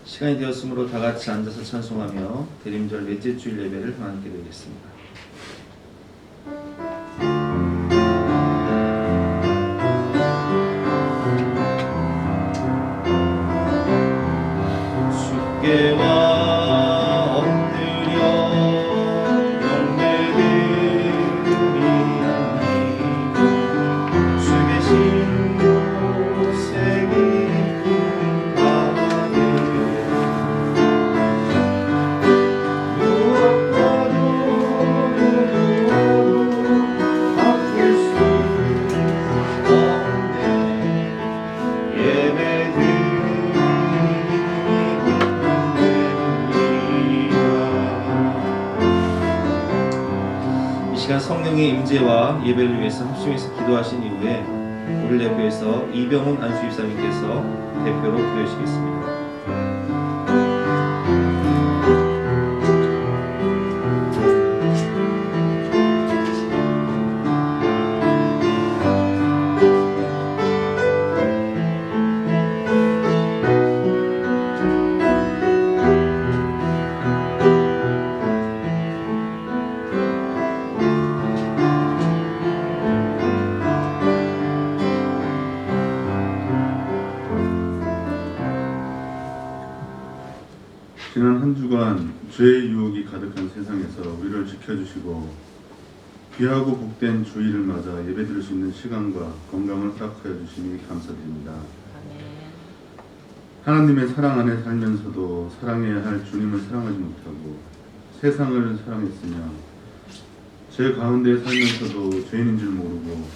시간이 되었으므로 다 같이 앉아서 찬송하며 대림절 넷째 주일 예배를 함께 드리겠습니다. 주께와 엎드려 영매드리니 주 계신 곳에 깊은 밤에 누웠다도 바꿀 수 없네 이 시간 성령의 임재와 예배를 위해서 합심해서 기도하신 이후에 우리를 대표해서 이병훈 안수집사님께서 대표로 기도하시겠습니다. 지난 한 주간 죄의 유혹이 가득한 세상에서 우리를 지켜주시고 귀하고 복된 주일을 맞아 예배드릴 수 있는 시간과 건강을 허락하여 주시니 감사드립니다. 하나님의 사랑 안에 살면서도 사랑해야 할 주님을 사랑하지 못하고 세상을 사랑했으며 죄 가운데 살면서도 죄인인 줄 모르고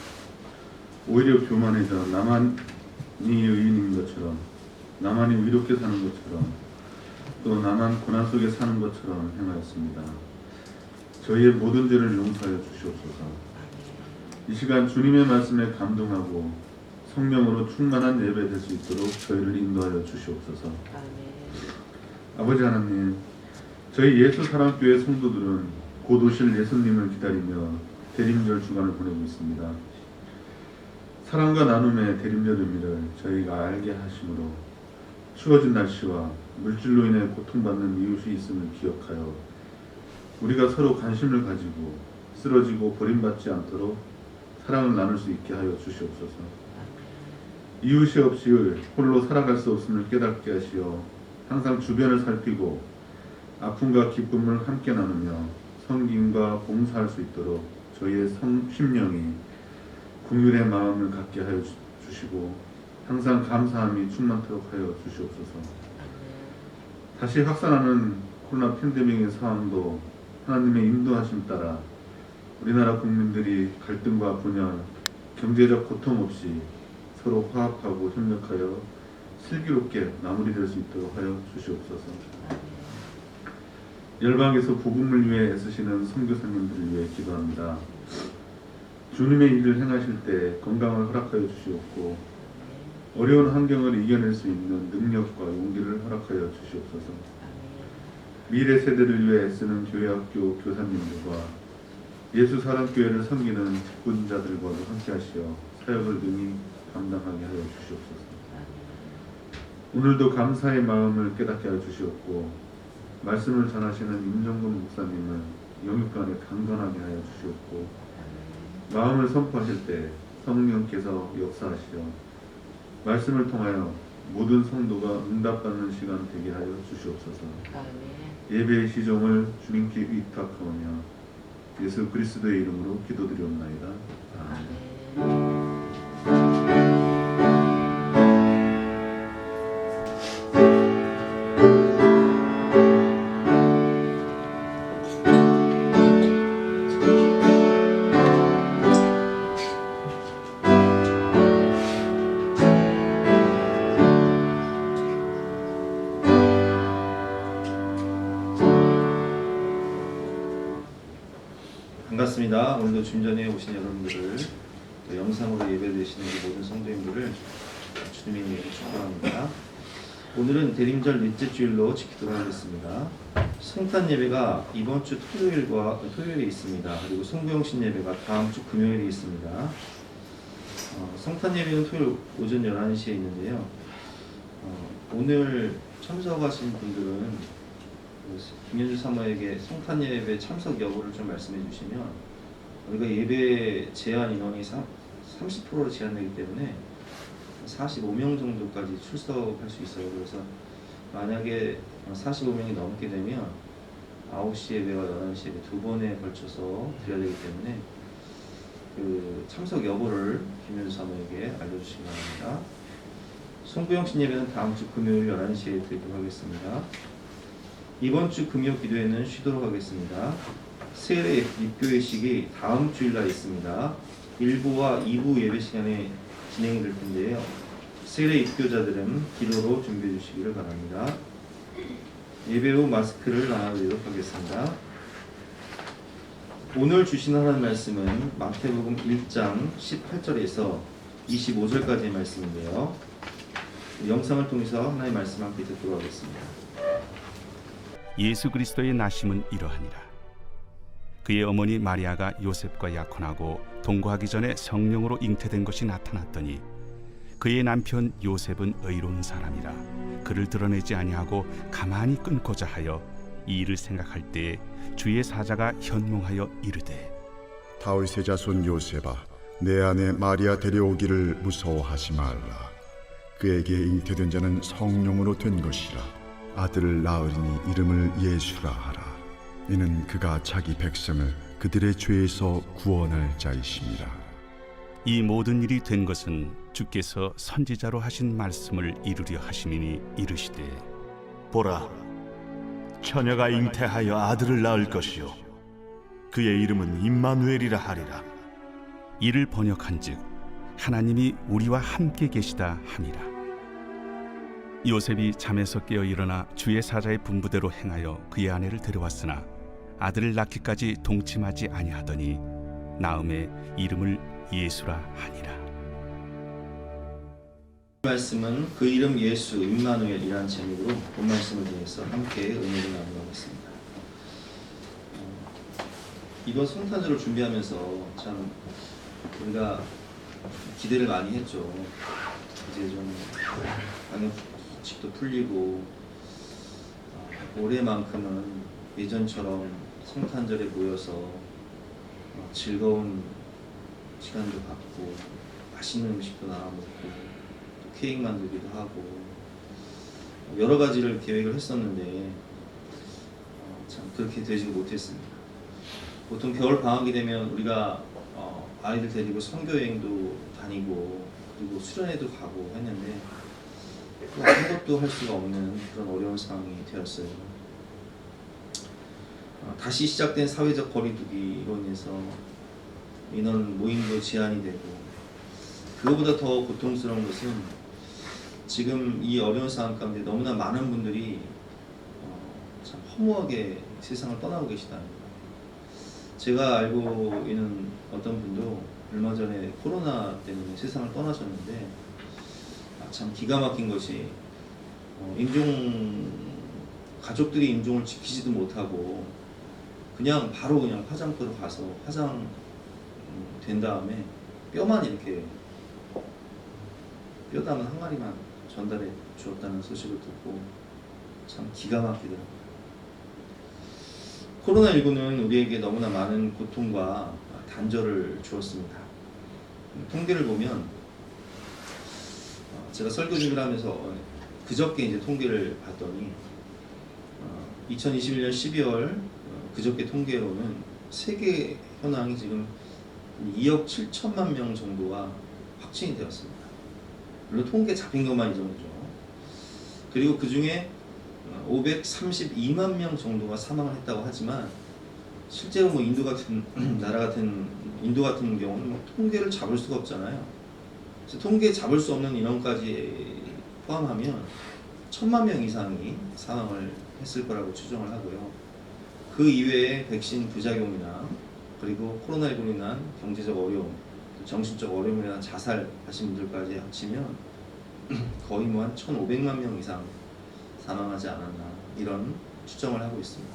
오히려 교만해져 나만이 의인인 것처럼, 나만이 의롭게 사는 것처럼, 또 나만 고난 속에 사는 것처럼 행하였습니다. 저희의 모든 죄를 용서하여 주시옵소서. 이 시간 주님의 말씀에 감동하고 성령으로 충만한 예배 될 수 있도록 저희를 인도하여 주시옵소서. 아버지 하나님, 저희 예수사랑교회 성도들은 곧 오실 예수님을 기다리며 대림절 주간을 보내고 있습니다. 사랑과 나눔의 대림절 의미를 저희가 알게 하심으로 추워진 날씨와 물질로 인해 고통받는 이웃이 있음을 기억하여 우리가 서로 관심을 가지고 쓰러지고 버림받지 않도록 사랑을 나눌 수 있게 하여 주시옵소서. 이웃이 없이 홀로 살아갈 수 없음을 깨닫게 하시어 항상 주변을 살피고 아픔과 기쁨을 함께 나누며 섬김과 봉사할 수 있도록 저희의 심령이 긍휼의 마음을 갖게 하여 주시고 항상 감사함이 충만토록 하여 주시옵소서. 다시 확산하는 코로나 팬데믹의 상황도 하나님의 인도하심 따라 우리나라 국민들이 갈등과 분열, 경제적 고통 없이 서로 화합하고 협력하여 슬기롭게 마무리될 수 있도록 하여 주시옵소서. 열방에서 복음을 위해 애쓰시는 선교사님들을 위해 기도합니다. 주님의 일을 행하실 때 건강을 허락하여 주시옵고 어려운 환경을 이겨낼 수 있는 능력과 용기를 허락하여 주시옵소서. 미래 세대를 위해 애쓰는 교회학교 교사님들과 예수사랑교회를 섬기는 직분자들과도 함께 하시어 사역을 능히 감당하게 하여 주시옵소서. 오늘도 감사의 마음을 깨닫게 하여 주시옵고 말씀을 전하시는 임정근 목사님을 영육간에 강건하게 하여 주시옵고 마음을 선포하실 때 성령께서 역사하시어 말씀을 통하여 모든 성도가 응답받는 시간 되게 하여 주시옵소서. 예배의 시종을 주님께 위탁하오며 예수 그리스도의 이름으로 기도드리옵나이다. 아멘. 반갑습니다. 오늘도 주님 전에 오신 여러분들을 또 영상으로 예배드리시는 모든 성도님들을 주님의 이름으로 축복합니다. 오늘은 대림절 넷째 주일로 지키도록 하겠습니다. 성탄 예배가 이번 주 토요일에 있습니다. 그리고 송구영신 예배가 다음 주 금요일에 있습니다. 성탄 예배는 토요일 오전 11시에 있는데요. 오늘 참석하신 분들은 김현주 사모에게 성탄 예배 참석 여부를 좀 말씀해 주시면 우리가 예배 제한 인원이 30%로 제한되기 때문에 45명 정도까지 출석할 수 있어요. 그래서 만약에 45명이 넘게 되면 9시 예배와 11시 예배 두 번에 걸쳐서 드려야 되기 때문에 그 참석 여부를 김현주 사모에게 알려주시기 바랍니다. 송구영신 예배는 다음 주 금요일 11시에 드리도록 하겠습니다. 이번 주 금요 기도회는 쉬도록 하겠습니다. 세례 입교회식이 다음 주일날 있습니다. 1부와 2부 예배 시간에 진행이 될 텐데요. 세례 입교자들은 기도로 준비해 주시기를 바랍니다. 예배 후 마스크를 나눠드리도록 하겠습니다. 오늘 주신 하나님 말씀은 마태복음 1장 18절에서 25절까지의 말씀인데요. 영상을 통해서 하나님의 말씀 함께 듣도록 하겠습니다. 예수 그리스도의 나심은 이러하니라. 그의 어머니 마리아가 요셉과 약혼하고 동거하기 전에 성령으로 잉태된 것이 나타났더니 그의 남편 요셉은 의로운 사람이라 그를 드러내지 아니하고 가만히 끊고자 하여 이 일을 생각할 때에 주의 사자가 현몽하여 이르되 다윗의 자손 요셉아 내 아내 마리아 데려오기를 무서워하지 말라. 그에게 잉태된 자는 성령으로 된 것이라. 아들을 낳으리니 이름을 예수라 하라. 이는 그가 자기 백성을 그들의 죄에서 구원할 자이심이라. 이 모든 일이 된 것은 주께서 선지자로 하신 말씀을 이루려 하심이니 이르시되 보라, 처녀가 잉태하여 아들을 낳을 것이요 그의 이름은 임마누엘이라 하리라. 이를 번역한즉 하나님이 우리와 함께 계시다 함이라. 요셉이 잠에서 깨어 일어나 주의 사자의 분부대로 행하여 그의 아내를 데려왔으나 아들을 낳기까지 동침하지 아니하더니 나음에 이름을 예수라 하니라. 말씀은 그 이름 예수 임마누엘이라는 제목으로 본 말씀을 통해서 함께 은혜를 나누겠습니다. 이번 성탄절을 준비하면서 참 우리가 기대를 많이 했죠. 이제 좀 방역수칙도 풀리고 올해만큼은 예전처럼 성탄절에 모여서 즐거운 시간도 갖고 맛있는 음식도 나눠 먹고 케이크 만들기도 하고 여러 가지를 계획을 했었는데 참 그렇게 되지 못했습니다. 보통 겨울 방학이 되면 우리가 아이들 데리고 선교 여행도 다니고 그리고 수련회도 가고 했는데 아무것도 할 수가 없는 그런 어려운 상황이 되었어요. 다시 시작된 사회적 거리두기로 인해서 인원 모임도 제한이 되고 그거보다 더 고통스러운 것은 지금 이 어려운 상황 가운데 너무나 많은 분들이 참 허무하게 세상을 떠나고 계시다는 거. 제가 알고 있는 어떤 분도 얼마 전에 코로나 때문에 세상을 떠나셨는데 참 기가 막힌 것이 가족들이 임종을 지키지도 못하고 그냥 바로 그냥 화장터로 가서 화장 된 다음에 뼈만 이렇게 뼈다만 한 마리만 전달해 주었다는 소식을 듣고 참 기가 막히더라고요. 코로나19는 우리에게 너무나 많은 고통과 단절을 주었습니다. 통계를 보면 제가 설교 준비를 하면서 그저께 이제 통계를 봤더니 2021년 12월 그저께 통계로는 세계 현황이 지금 2억 7천만 명 정도가 확진이 되었습니다. 물론 통계 잡힌 것만 이 정도죠. 그리고 그 중에 532만 명 정도가 사망을 했다고 하지만 실제로 뭐 인도 같은 경우는 통계를 잡을 수가 없잖아요. 그래서 통계 잡을 수 없는 인원까지 포함하면 1,000만 명 이상이 사망을 했을 거라고 추정을 하고요. 그 이외에 백신 부작용이나 그리고 코로나19로 인한 경제적 어려움, 정신적 어려움으로 인한 자살하신 분들까지 합치면 거의 뭐 한 1,500만 명 이상 사망하지 않았나 이런 추정을 하고 있습니다.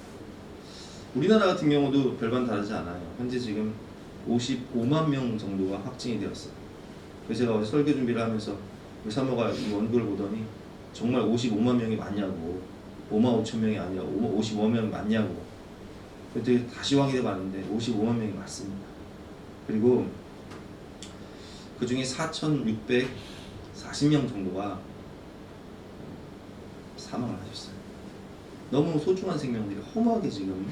우리나라 같은 경우도 별반 다르지 않아요. 현재 지금 55만 명 정도가 확진이 되었어요. 그래서 제가 어제 설교 준비를 하면서 우리 사모가 이 원고를 보더니 정말 55만 명이 맞냐고, 5만 5천 명이 아니라 55만 명이 맞냐고. 그때 다시 확인해 봤는데 55만 명이 맞습니다. 그리고 그 중에 4,640명 정도가 사망을 하셨어요. 너무 소중한 생명들이 허무하게 지금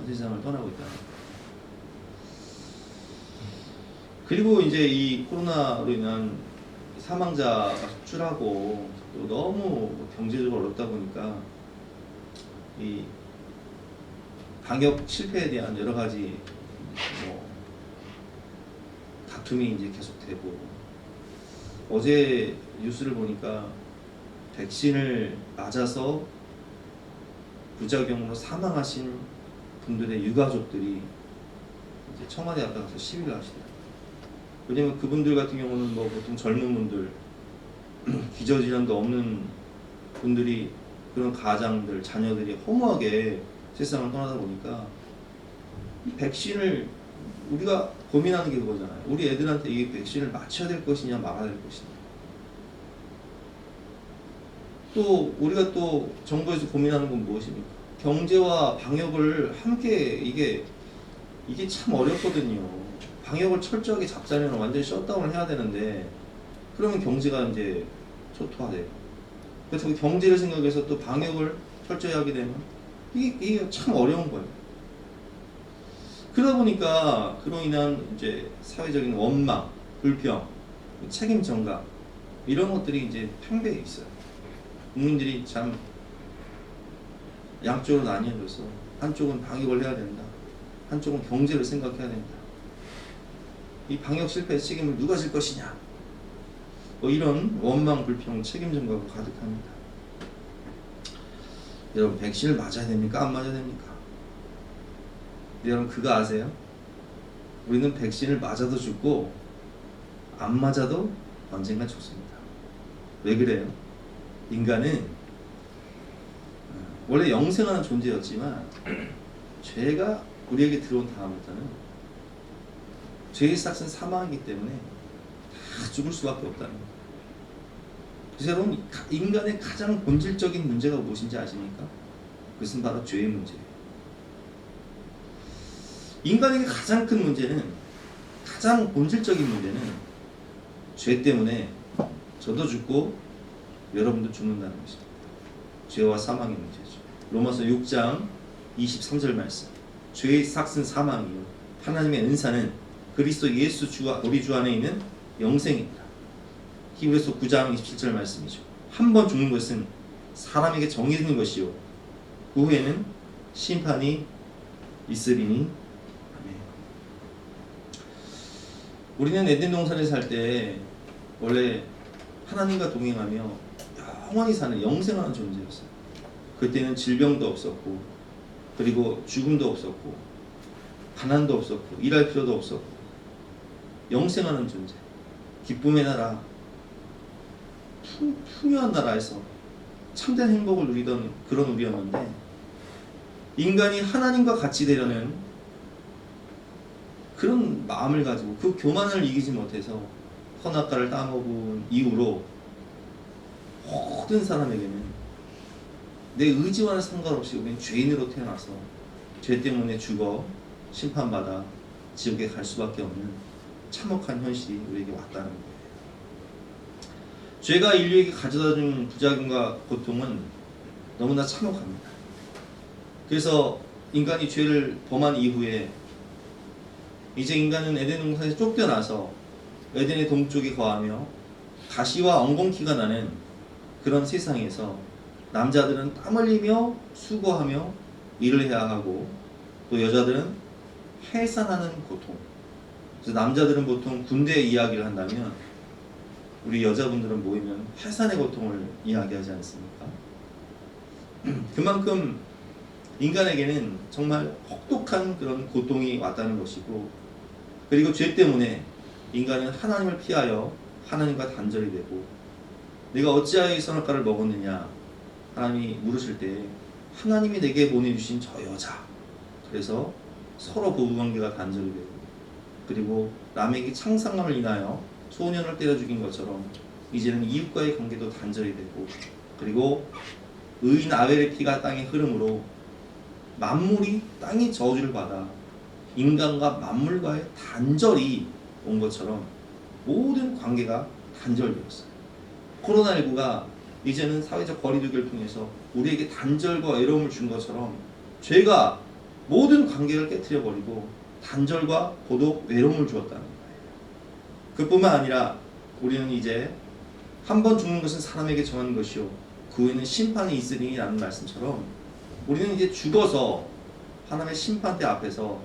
세상을 떠나고 있다. 그리고 이제 이 코로나로 인한 사망자가 속출하고 또 너무 경제적으로 어렵다 보니까 이 방역 실패에 대한 여러 가지 다툼이 이제 계속되고, 어제 뉴스를 보니까 백신을 맞아서 부작용으로 사망하신 분들의 유가족들이 이제 청와대 앞에 가서 시위를 하시더라고요. 왜냐면 그분들 같은 경우는 뭐 보통 젊은 분들, 기저질환도 없는 분들이, 그런 가장들, 자녀들이 허무하게 세상을 떠나다 보니까 이 백신을, 우리가 고민하는 게 그거잖아요. 우리 애들한테 이 백신을 맞춰야 될 것이냐 말아야 될 것이냐. 또 우리가 또 정부에서 고민하는 건 무엇입니까? 경제와 방역을 함께, 이게 참 어렵거든요. 방역을 철저하게 잡자면 완전히 셧다운을 해야 되는데, 그러면 경제가 이제 초토화돼요. 그래서 경제를 생각해서 또 방역을 철저히 하게 되면 이게 참 어려운 거예요. 그러다 보니까 그로 인한 이제 사회적인 원망, 불평, 책임 전가, 이런 것들이 이제 팽배해 있어요. 국민들이 참 양쪽으로 나뉘어져서, 한쪽은 방역을 해야 된다, 한쪽은 경제를 생각해야 된다. 이 방역 실패의 책임을 누가 질 것이냐, 뭐 이런 원망, 불평, 책임 전가가 가득합니다. 여러분, 백신을 맞아야 됩니까? 안 맞아야 됩니까? 여러분, 그거 아세요? 우리는 백신을 맞아도 죽고 안 맞아도 언젠가 죽습니다. 왜 그래요? 인간은 원래 영생하는 존재였지만 죄가 우리에게 들어온 다음부터는 죄의 삭은 사망이기 때문에 다 죽을 수밖에 없다는 거예요. 그래서 여러분, 인간의 가장 본질적인 문제가 무엇인지 아십니까? 그것은 바로 죄의 문제예요. 인간에게 가장 큰 문제는, 가장 본질적인 문제는 죄 때문에 저도 죽고 여러분도 죽는다는 것입니다. 죄와 사망의 문제죠. 로마서 6장 23절 말씀. 죄의 삭은 사망이요, 하나님의 은사는 그리스도 예수 주와 우리 주 안에 있는 영생입니다. 히브리서 9장 27절 말씀이죠. 한 번 죽는 것은 사람에게 정해지는 것이요, 그 후에는 심판이 있으리니. 우리는 에덴 동산에 살 때 원래 하나님과 동행하며 영원히 사는, 영생하는 존재였어요. 그때는 질병도 없었고, 그리고 죽음도 없었고, 가난도 없었고, 일할 필요도 없었고, 영생하는 존재, 기쁨의 나라, 풍요한 나라에서 참된 행복을 누리던 그런 우리였는데, 인간이 하나님과 같이 되려는 그런 마음을 가지고 그 교만을 이기지 못해서 선악과를 따먹은 이후로 모든 사람에게는 내 의지와는 상관없이 우리는 죄인으로 태어나서 죄 때문에 죽어 심판받아 지옥에 갈 수밖에 없는 참혹한 현실이 우리에게 왔다는 거예요. 죄가 인류에게 가져다준 부작용과 고통은 너무나 참혹합니다. 그래서 인간이 죄를 범한 이후에 이제 인간은 에덴 동산에서 쫓겨나서 에덴의 동쪽에 거하며 가시와 엉겅퀴가 나는 그런 세상에서 남자들은 땀 흘리며 수고하며 일을 해야 하고, 또 여자들은 해산하는 고통. 그래서 남자들은 보통 군대 이야기를 한다면 우리 여자분들은 모이면 해산의 고통을 이야기하지 않습니까? 그만큼 인간에게는 정말 혹독한 그런 고통이 왔다는 것이고, 그리고 죄 때문에 인간은 하나님을 피하여 하나님과 단절이 되고, 내가 어찌하여 이 선악과를 먹었느냐 하나님이 물으실 때 하나님이 내게 보내주신 저 여자, 그래서 서로 부부관계가 단절이 되고, 그리고 남에게 창상함을 인하여 소년을 때려 죽인 것처럼 이제는 이웃과의 관계도 단절이 되고, 그리고 의인 아벨의 피가 땅에 흐름으로 만물이 땅의 저주를 받아 인간과 만물과의 단절이 온 것처럼 모든 관계가 단절되었어요. 코로나19가 이제는 사회적 거리두기를 통해서 우리에게 단절과 외로움을 준 것처럼 죄가 모든 관계를 깨트려 버리고 단절과 고독, 외로움을 주었다는 거예요. 그뿐만 아니라 우리는 이제 한 번 죽는 것은 사람에게 정한 것이요 그 후에는 심판이 있으니 라는 말씀처럼 우리는 이제 죽어서 하나님의 심판대 앞에서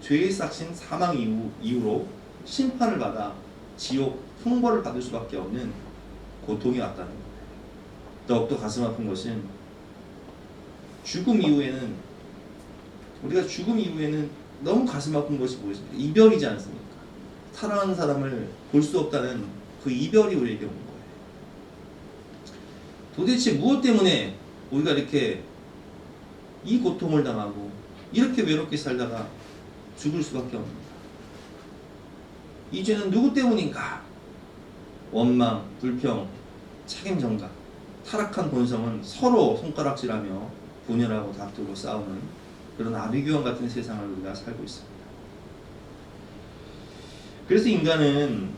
죄의 싹신 사망 이후로 심판을 받아 지옥 형벌을 받을 수밖에 없는 고통이 왔다는 거예요. 더욱더 가슴 아픈 것은 우리가 죽음 이후에는 너무 가슴 아픈 것이 무엇입니까? 이별이지 않습니까? 사랑하는 사람을 볼 수 없다는 그 이별이 우리에게 온 거예요. 도대체 무엇 때문에 우리가 이렇게 이 고통을 당하고 이렇게 외롭게 살다가 죽을 수밖에 없는가? 이 죄는 누구 때문인가? 원망, 불평, 책임전가, 타락한 본성은 서로 손가락질하며 분열하고 다투고 싸우는 그런 아비규환 같은 세상을 우리가 살고 있습니다. 그래서 인간은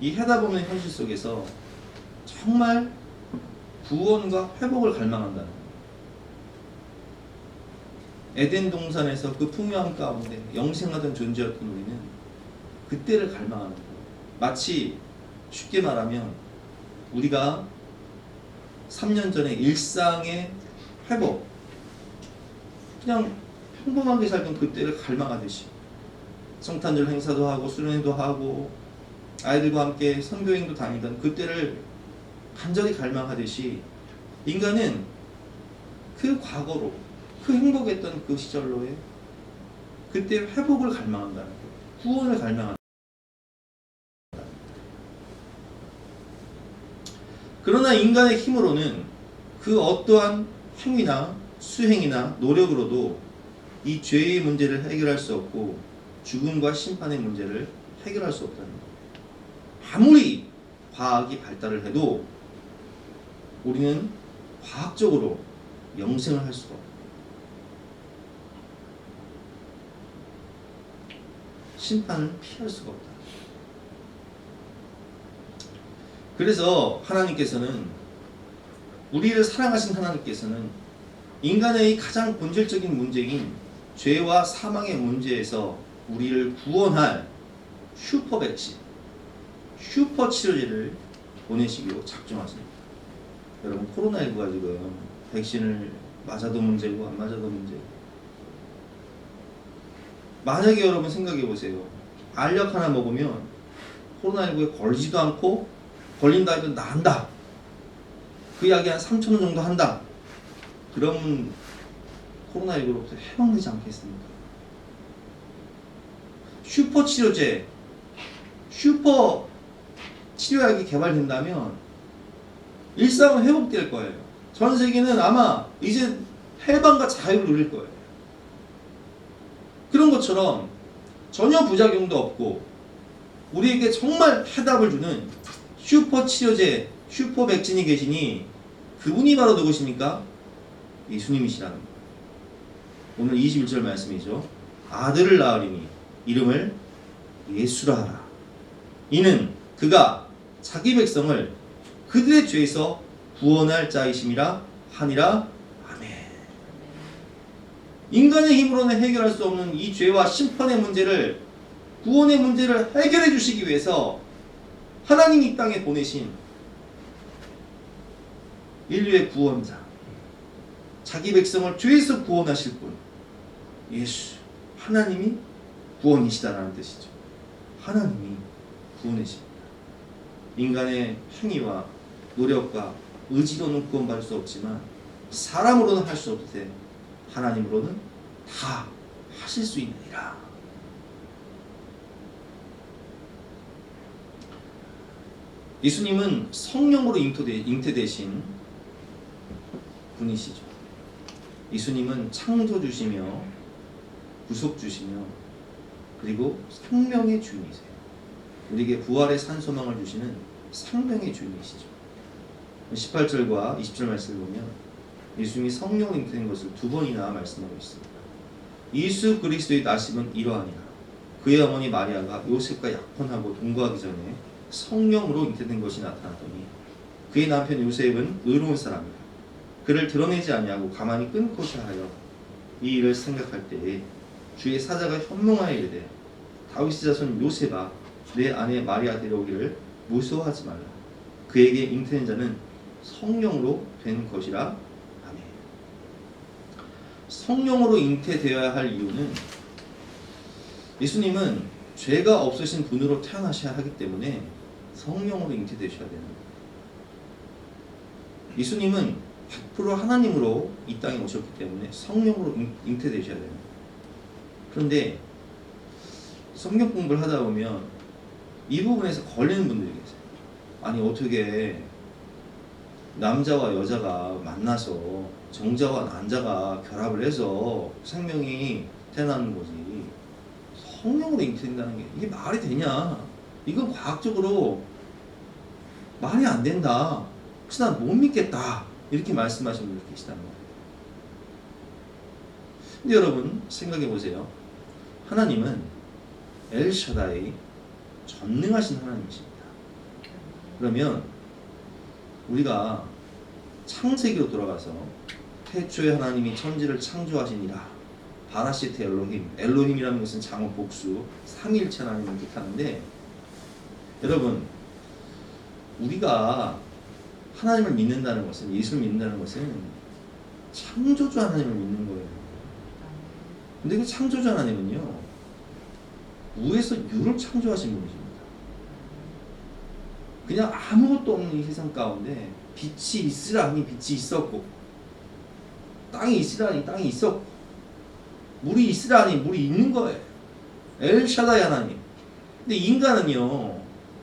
이 해답없는 현실 속에서 정말 구원과 회복을 갈망한다는 거예요. 에덴 동산에서 그 풍요함 가운데 영생하던 존재였던 우리는 그때를 갈망하는 거예요. 마치 쉽게 말하면 우리가 3년 전에 일상의 회복, 그냥 평범하게 살던 그때를 갈망하듯이 성탄절 행사도 하고 수련회도 하고 아이들과 함께 선교행도 다니던 그때를 간절히 갈망하듯이 인간은 그 과거로 그 행복했던 그 시절로의 그때 회복을 갈망한다는 거예요. 구원을 갈망한다. 그러나 인간의 힘으로는 그 어떠한 행위나 수행이나 노력으로도 이 죄의 문제를 해결할 수 없고 죽음과 심판의 문제를 해결할 수 없다는 거예요. 아무리 과학이 발달을 해도 우리는 과학적으로 영생을 할 수가 없어요. 심판을 피할 수가 없다. 그래서 하나님께서는 우리를 사랑하신 하나님께서는 인간의 가장 본질적인 문제인 죄와 사망의 문제에서 우리를 구원할 슈퍼 백신, 슈퍼 치료제를 보내시기로 작정하십니다. 여러분, 코로나19가 지금 백신을 맞아도 문제고 안 맞아도 문제고, 만약에 여러분 생각해 보세요. 알약 하나 먹으면 코로나19에 걸리지도 않고 걸린다 해도 나은다. 그 약이 한 3,000원 정도 한다. 그럼 코로나19로부터 해방되지 않겠습니까? 슈퍼 치료제, 슈퍼 치료약이 개발된다면 일상은 회복될 거예요. 전 세계는 아마 이제 해방과 자유를 누릴 거예요. 그런 것처럼 전혀 부작용도 없고 우리에게 정말 해답을 주는 슈퍼 치료제, 슈퍼 백신이 계시니 그분이 바로 누구십니까? 예수님이시라는 거예요. 오늘 21절 말씀이죠. 아들을 낳으리니 이름을 예수라 하라. 이는 그가 자기 백성을 그들의 죄에서 구원할 자이심이라 하니라. 아멘. 인간의 힘으로는 해결할 수 없는 이 죄와 심판의 문제를, 구원의 문제를 해결해 주시기 위해서 하나님이 이 땅에 보내신 인류의 구원자, 자기 백성을 죄에서 구원하실 분, 예수, 하나님이 구원이시다라는 뜻이죠. 하나님이 구원이십니다. 인간의 행위와 노력과 의지로는 구원받을 수 없지만 사람으로는 할 수 없되 하나님으로는 다 하실 수 있느니라. 예수님은 성령으로 잉태되신 분이시죠. 예수님은 창조주시며 구속주시며 그리고 생명의 주인이세요. 우리에게 부활의 산 소망을 주시는 생명의 주인이시죠. 18절과 20절 말씀을 보면 예수님이 성령으로 잉태된 것을 두 번이나 말씀하고 있습니다. 예수 그리스도의 나심은 이러하니라. 그의 어머니 마리아가 요셉과 약혼하고 동거하기 전에 성령으로 잉태된 것이 나타나더니 그의 남편 요셉은 의로운 사람이라. 그를 드러내지 아니하고 가만히 끊고자 하여 이 일을 생각할 때에 주의 사자가 현몽하여 이르되 다윗의 자손 요셉아 내 아내 마리아 데려오기를 무서워하지 말라. 그에게 잉태된 자는 성령으로 된 것이라. 아멘. 성령으로 잉태되어야 할 이유는 예수님은 죄가 없으신 분으로 태어나셔야 하기 때문에 성령으로 잉태되셔야 되는 거예요. 예수님은 100% 하나님으로 이 땅에 오셨기 때문에 성령으로 잉태되셔야 돼요. 그런데 성경 공부를 하다 보면 이 부분에서 걸리는 분들이 계세요. 아니 어떻게 남자와 여자가 만나서 정자와 난자가 결합을 해서 생명이 태어나는 거지 성령으로 잉태된다는 게 이게 말이 되냐? 이건 과학적으로 말이 안 된다. 그래서 난 못 믿겠다. 이렇게 말씀하시는 분들 계시다는 거예요. 근데 여러분 생각해 보세요. 하나님은 엘샤다이 전능하신 하나님이십니다. 그러면 우리가 창세기로 돌아가서 태초에 하나님이 천지를 창조하시니라. 바라시트 엘로힘. 엘로힘이라는 것은 장어 복수 삼위일체 하나님을 뜻하는데 여러분 우리가 하나님을 믿는다는 것은 예수를 믿는다는 것은 창조주 하나님을 믿는 거예요. 근데 그 창조주 하나님은요 우에서 유를 창조하신 분이십니다. 그냥 아무것도 없는 이 세상 가운데 빛이 있으라 하니 빛이 있었고 땅이 있으라 하니 땅이 있었고 물이 있으라 하니 물이 있는 거예요. 엘샤다이 하나님. 근데 인간은요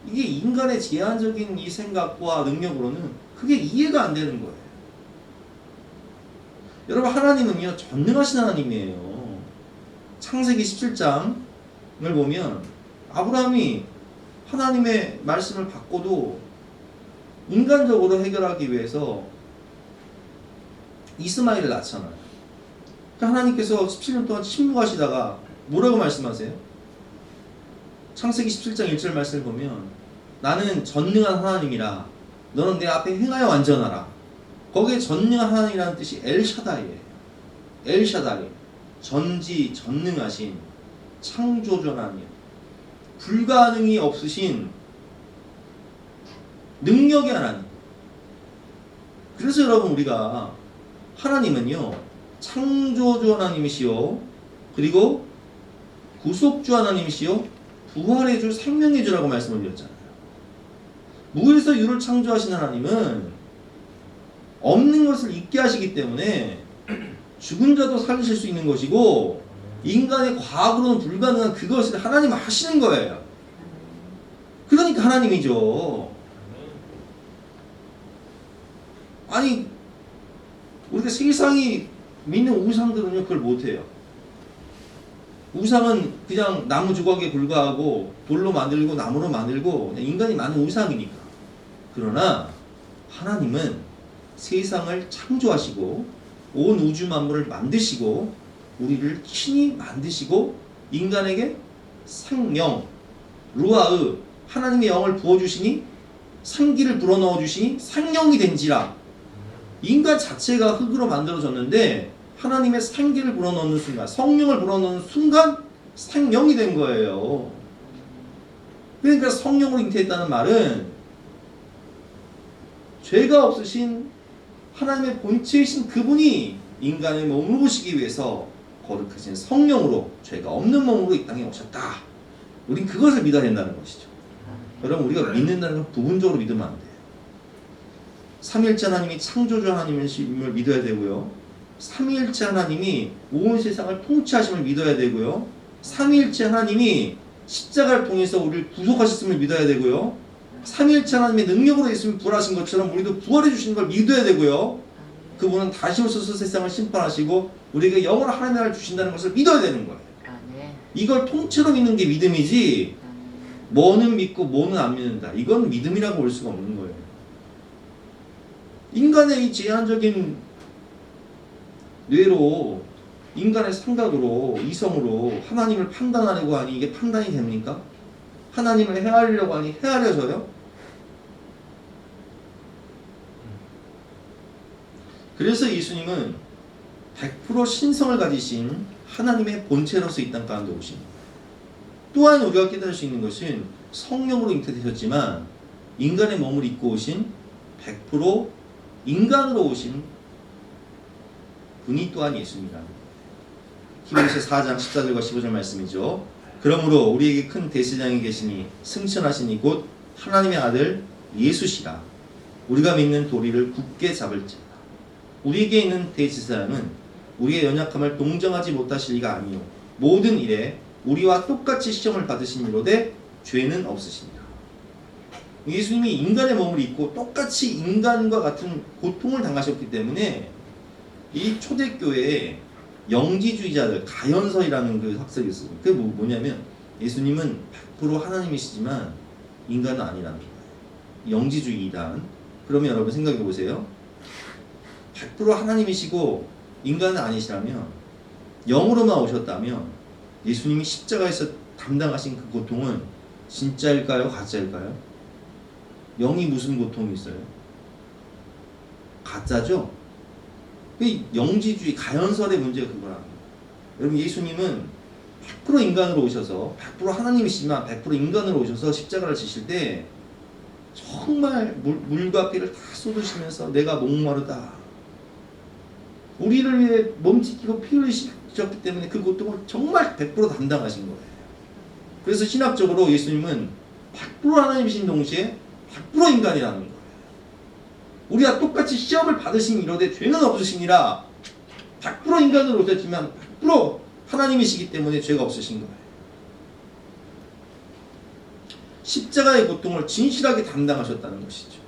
이게 인간의 제한적인 이 생각과 능력으로는 그게 이해가 안 되는 거예요. 여러분 하나님은요 전능하신 하나님이에요. 창세기 17장을 보면 아브라함이 하나님의 말씀을 받고도 인간적으로 해결하기 위해서 이스마엘을 낳잖아요. 그러니까 하나님께서 17년 동안 침묵하시다가 뭐라고 말씀하세요? 창세기 17장 1절 말씀을 보면 나는 전능한 하나님이라 너는 내 앞에 행하여 완전하라. 거기에 전능한 하나님이라는 뜻이 엘샤다이예요. 엘샤다이. 전지 전능하신 창조주 하나님. 불가능이 없으신 능력의 하나님. 그래서 여러분 우리가 하나님은요 창조주 하나님이시요 그리고 구속주 하나님이시요 부활의 주 생명의 주라고 말씀을 드렸잖아요. 무에서 유를 창조하신 하나님은 없는 것을 있게 하시기 때문에 죽은 자도 살리실 수 있는 것이고 인간의 과학으로는 불가능한 그것을 하나님 하시는 거예요. 그러니까 하나님이죠. 아니 우리가 세상이 믿는 우상들은요 그걸 못해요. 우상은 그냥 나무 조각에 불과하고 돌로 만들고 나무로 만들고 그냥 인간이 만든 우상이니까. 그러나 하나님은 세상을 창조하시고 온 우주 만물을 만드시고 우리를 친히 만드시고 인간에게 생명 루아의 하나님의 영을 부어주시니 생기를 불어넣어 주시니 생명이 된지라. 인간 자체가 흙으로 만들어졌는데 하나님의 생기를 불어넣는 순간 성령을 불어넣는 순간 생명이 된 거예요. 그러니까 성령으로 잉태했다는 말은 죄가 없으신 하나님의 본체이신 그분이 인간의 몸을 오시기 위해서 거룩하신 성령으로 죄가 없는 몸으로 이 땅에 오셨다. 우린 그것을 믿어야 된다는 것이죠. 여러분 우리가 믿는다는 건 부분적으로 믿으면 안 돼요. 삼위일체 하나님이 창조주 하나님임을 믿어야 되고요. 삼위일체 하나님이 온 세상을 통치하심을 믿어야 되고요. 삼위일체 하나님이 십자가를 통해서 우리를 구속하셨음을 믿어야 되고요. 삼위일체 하나님의 능력으로 예수님이 부활하신 것처럼 우리도 부활해 주시는 걸 믿어야 되고요. 그분은 다시 오셔서 세상을 심판하시고 우리에게 영원한 하나님의 나라를 주신다는 것을 믿어야 되는 거예요. 이걸 통째로 믿는 게 믿음이지 뭐는 믿고 뭐는 안 믿는다. 이건 믿음이라고 볼 수가 없는 거예요. 인간의 이 제한적인 뇌로, 인간의 생각으로, 이성으로 하나님을 판단하려고 하니 이게 판단이 됩니까? 하나님을 헤아리려고 하니 헤아려져요? 그래서 예수님은 100% 신성을 가지신 하나님의 본체로서 이 땅 가운데 오십니다. 또한 우리가 깨달을 수 있는 것은 성령으로 잉태되셨지만 인간의 몸을 입고 오신 100% 인간으로 오신 분이 또한 예수입니다. 히브리서 4장 14절과 15절 말씀이죠. 그러므로 우리에게 큰 대제사장이 계시니 승천하시니 곧 하나님의 아들 예수시라. 우리가 믿는 도리를 굳게 잡을지어다. 우리에게 있는 대제사장은 우리의 연약함을 동정하지 못하실 리가 아니요 모든 일에 우리와 똑같이 시험을 받으신 이로되 죄는 없으시니라. 예수님이 인간의 몸을 입고 똑같이 인간과 같은 고통을 당하셨기 때문에 이 초대교회에 영지주의자들, 가연설이라는 그 학설이 있어요. 그게 뭐냐면 예수님은 100% 하나님이시지만 인간은 아니라는 거예요. 영지주의 이단. 그러면 여러분 생각해 보세요. 100% 하나님이시고 인간은 아니시라면, 영으로만 오셨다면 예수님이 십자가에서 담당하신 그 고통은 진짜일까요? 가짜일까요? 영이 무슨 고통이 있어요? 가짜죠? 영지주의, 가연설의 문제가 그거라는 거예요. 여러분, 예수님은 100% 인간으로 오셔서 100% 하나님이시지만 100% 인간으로 오셔서 십자가를 지실 때 정말 물과 피를 다 쏟으시면서 내가 목마르다, 우리를 위해 몸짓기고 피 흘리셨기 때문에 그 고통을 정말 100% 담당하신 거예요. 그래서 신학적으로 예수님은 100% 하나님이신 동시에 100% 인간이라는 거예요. 우리와 똑같이 시험을 받으신 이로되 죄는 없으시니라. 100% 인간으로 오셨지만 100% 하나님이시기 때문에 죄가 없으신 거예요. 십자가의 고통을 진실하게 담당하셨다는 것이죠.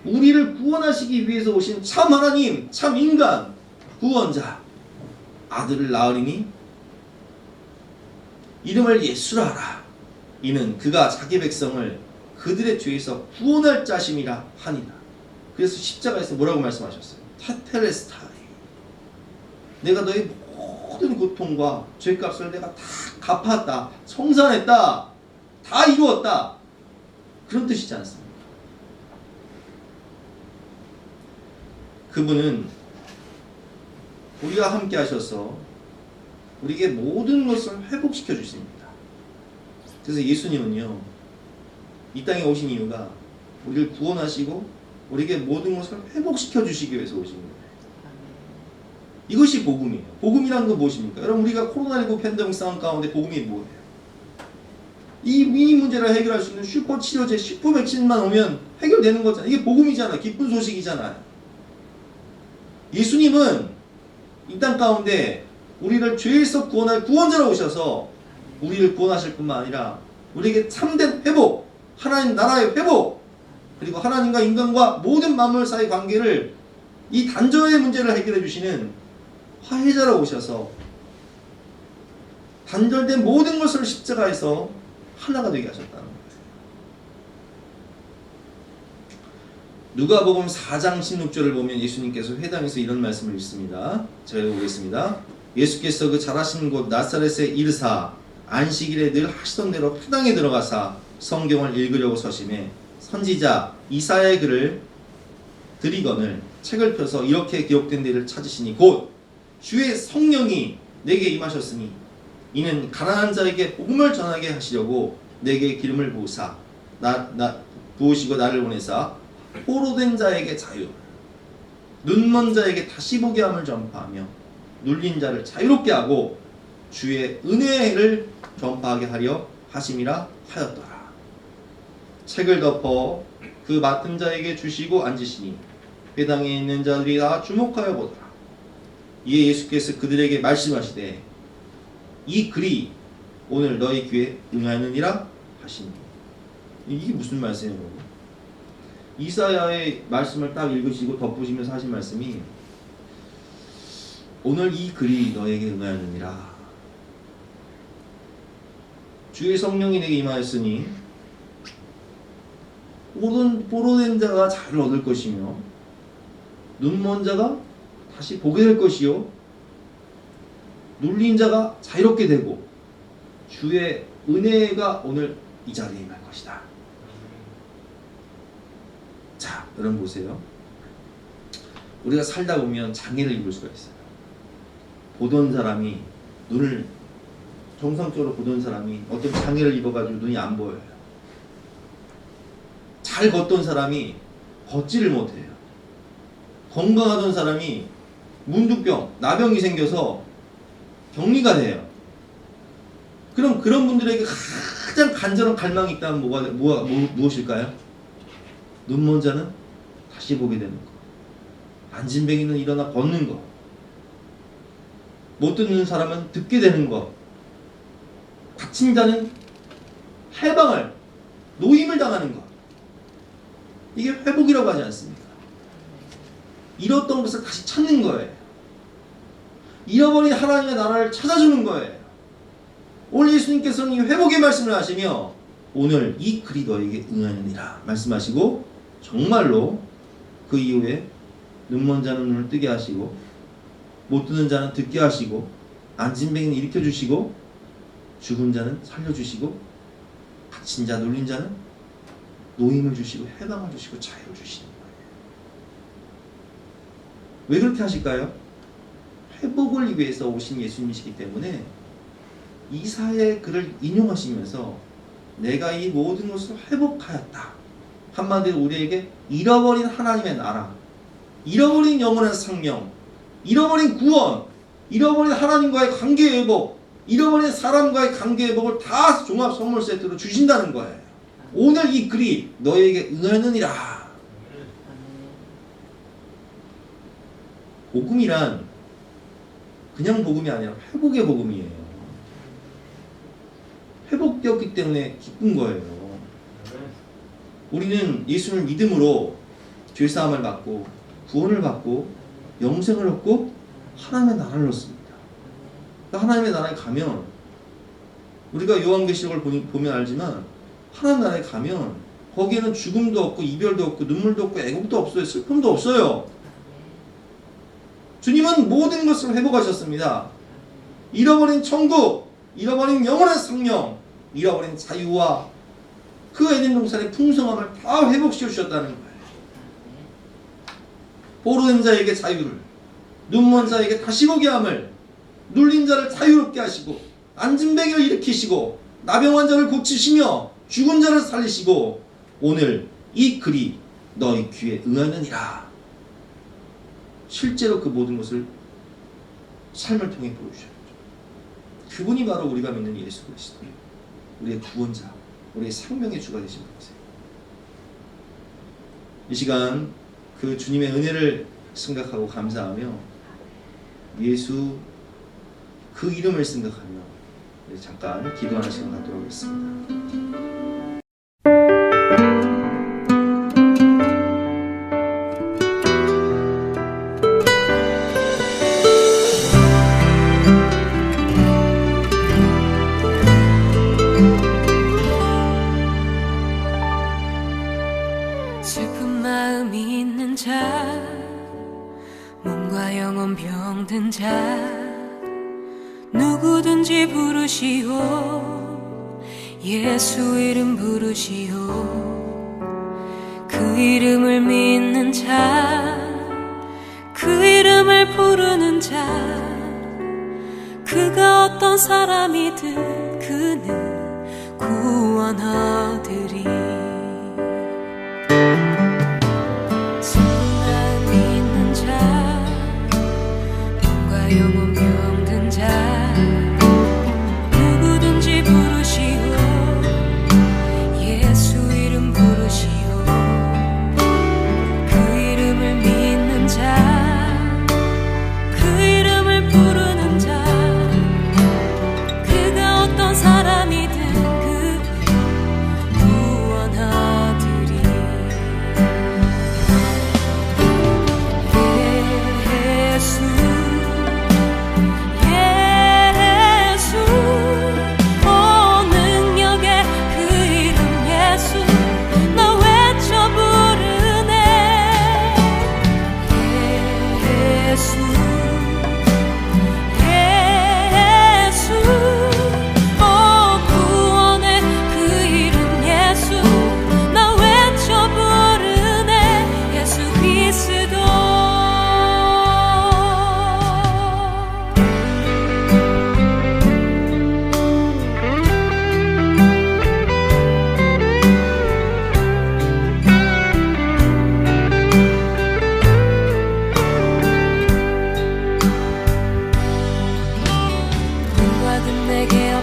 우리를 구원하시기 위해서 오신 참 하나님, 참 인간, 구원자, 아들을 낳으리니 이름을 예수라 하라. 이는 그가 자기 백성을 그들의 죄에서 구원할 자심이라 하니라. 그래서 십자가에서 뭐라고 말씀하셨어요? 테텔레스타이. 내가 너의 모든 고통과 죄값을 내가 다 갚았다, 청산했다, 다 이루었다, 그런 뜻이지 않습니까? 그분은 우리와 함께 하셔서 우리에게 모든 것을 회복시켜 주십니다. 그래서 예수님은요, 이 땅에 오신 이유가 우리를 구원하시고 우리에게 모든 것을 회복시켜 주시기 위해서 오신 거예요. 이것이 복음이에요. 복음이란 건 무엇입니까? 여러분, 우리가 코로나19 팬데믹 상황 가운데 복음이 뭐예요? 이 문제를 해결할 수 있는 슈퍼 치료제, 슈퍼 백신만 오면 해결되는 거잖아요. 이게 복음이잖아요. 기쁜 소식이잖아요. 예수님은 이 땅 가운데 우리를 죄에서 구원할 구원자로 오셔서 우리를 구원하실 뿐만 아니라 우리에게 참된 회복, 하나님 나라의 회복, 그리고 하나님과 인간과 모든 만물 사이 관계를, 이 단절의 문제를 해결해 주시는 화해자로 오셔서 단절된 모든 것을 십자가에서 하나가 되게 하셨다는 거예요. 누가복음 4장 16절을 보면 예수님께서 회당에서 이런 말씀을 읽습니다. 제가 읽어보겠습니다. 예수께서 그 자라신 곳 나사렛에 이르사 안식일에 늘 하시던 대로 회당에 들어가사 성경을 읽으려고 서심해 선지자 이사야의 글을 들이거늘 책을 펴서 이렇게 기록된 데를 찾으시니 곧 주의 성령이 내게 임하셨으니 이는 가난한 자에게 복음을 전하게 하시려고 내게 기름을 부으사 부으시고 나를 보내사 포로된 자에게 자유, 눈먼 자에게 다시 보게 함을 전파하며 눌린 자를 자유롭게 하고 주의 은혜를 전파하게 하려 하심이라 하였더라. 책을 덮어 그 맡은 자에게 주시고 앉으시니 회당에 있는 자들이 다 주목하여 보더라. 이에 예수께서 그들에게 말씀하시되 이 글이 오늘 너희 귀에 응하느니라 하시니. 이게 무슨 말씀이에요? 이사야의 말씀을 딱 읽으시고 덧붙이면서 하신 말씀이 오늘 이 글이 너에게 응하느니라. 주의 성령이 내게 임하였으니 포로된 자가 자유를 얻을 것이며 눈먼 자가 다시 보게 될 것이요 눌린 자가 자유롭게 되고 주의 은혜가 오늘 이 자리에 임할 것이다. 자, 여러분 보세요. 우리가 살다 보면 장애를 입을 수가 있어요. 보던 사람이 눈을 정상적으로 보던 사람이 어떤 장애를 입어가지고 눈이 안 보여요. 잘 걷던 사람이 걷지를 못해요. 건강하던 사람이 문두병, 나병이 생겨서 격리가 돼요. 그럼 그런 분들에게 가장 간절한 갈망이 있다면 무엇일까요? 눈먼 자는 다시 보게 되는 것. 안진뱅이는 일어나 걷는 것. 못 듣는 사람은 듣게 되는 것. 갇힌 자는 해방을, 노임을 당하는 것. 이게 회복이라고 하지 않습니까? 잃었던 것을 다시 찾는 거예요. 잃어버린 하나님의 나라를 찾아주는 거예요. 오늘 예수님께서는 이 회복의 말씀을 하시며 오늘 이 글이 너에게 응하느니라 말씀하시고 정말로 그 이후에 눈먼 자는 눈을 뜨게 하시고 못 듣는 자는 듣게 하시고 안진뱅이는 일으켜 주시고 죽은 자는 살려주시고 갇힌 자 눌린 자는 노임을 주시고 해방을 주시고 자유를 주시는 거예요. 왜 그렇게 하실까요? 회복을 위해서 오신 예수님이시기 때문에 이사야의 글을 인용하시면서 내가 이 모든 것을 회복하였다. 한마디로 우리에게 잃어버린 하나님의 나라, 잃어버린 영원한 생명, 잃어버린 구원, 잃어버린 하나님과의 관계 회복, 잃어버린 사람과의 관계 회복을 다 종합 선물 세트로 주신다는 거예요. 오늘 이 글이 너에게 응하느니라. 복음이란 그냥 복음이 아니라 회복의 복음이에요. 회복되었기 때문에 기쁜 거예요. 우리는 예수를 믿음으로 죄사함을 받고 구원을 받고 영생을 얻고 하나님의 나라를 얻습니다. 하나님의 나라에 가면 우리가 요한계시록을 보면 알지만 하나님 나라에 가면 거기에는 죽음도 없고 이별도 없고 눈물도 없고 애곡도 없어요. 슬픔도 없어요. 주님은 모든 것을 회복하셨습니다. 잃어버린 천국, 잃어버린 영원한 생명, 잃어버린 자유와 그 에덴 동산의 풍성함을 다 회복시켜 주셨다는 거예요. 포로된 자에게 자유를, 눈먼 자에게 다시 보게 함을, 눌린 자를 자유롭게 하시고 안진뱅이를 일으키시고 나병 환자를 고치시며 죽은 자를 살리시고 오늘 이 글이 너희 귀에 응하느니라. 실제로 그 모든 것을 삶을 통해 보여주셨죠. 그분이 바로 우리가 믿는 예수 그리스도, 우리의 구원자, 우리의 생명의 주가 되신 분이세요. 이 시간 그 주님의 은혜를 생각하고 감사하며 예수 그 이름을 생각하며 잠깐 기도하는 시간 갖도록 하겠습니다. 슬픈 마음이 있는 자, 몸과 영혼 병든 자, 누구든지 부르시오. 예수 이름 부르시오. 그 이름을 믿는 자, 그 이름을 부르는 자, 그가 어떤 사람이든 그는 구원하리리. 영혼 병든 자, 누구든지 부르시오. 예수 이름 부르시오. 그 이름을 믿는 자, 그 이름을 부르는 자, 그가 어떤 사람이든 그 구원하리리. 예수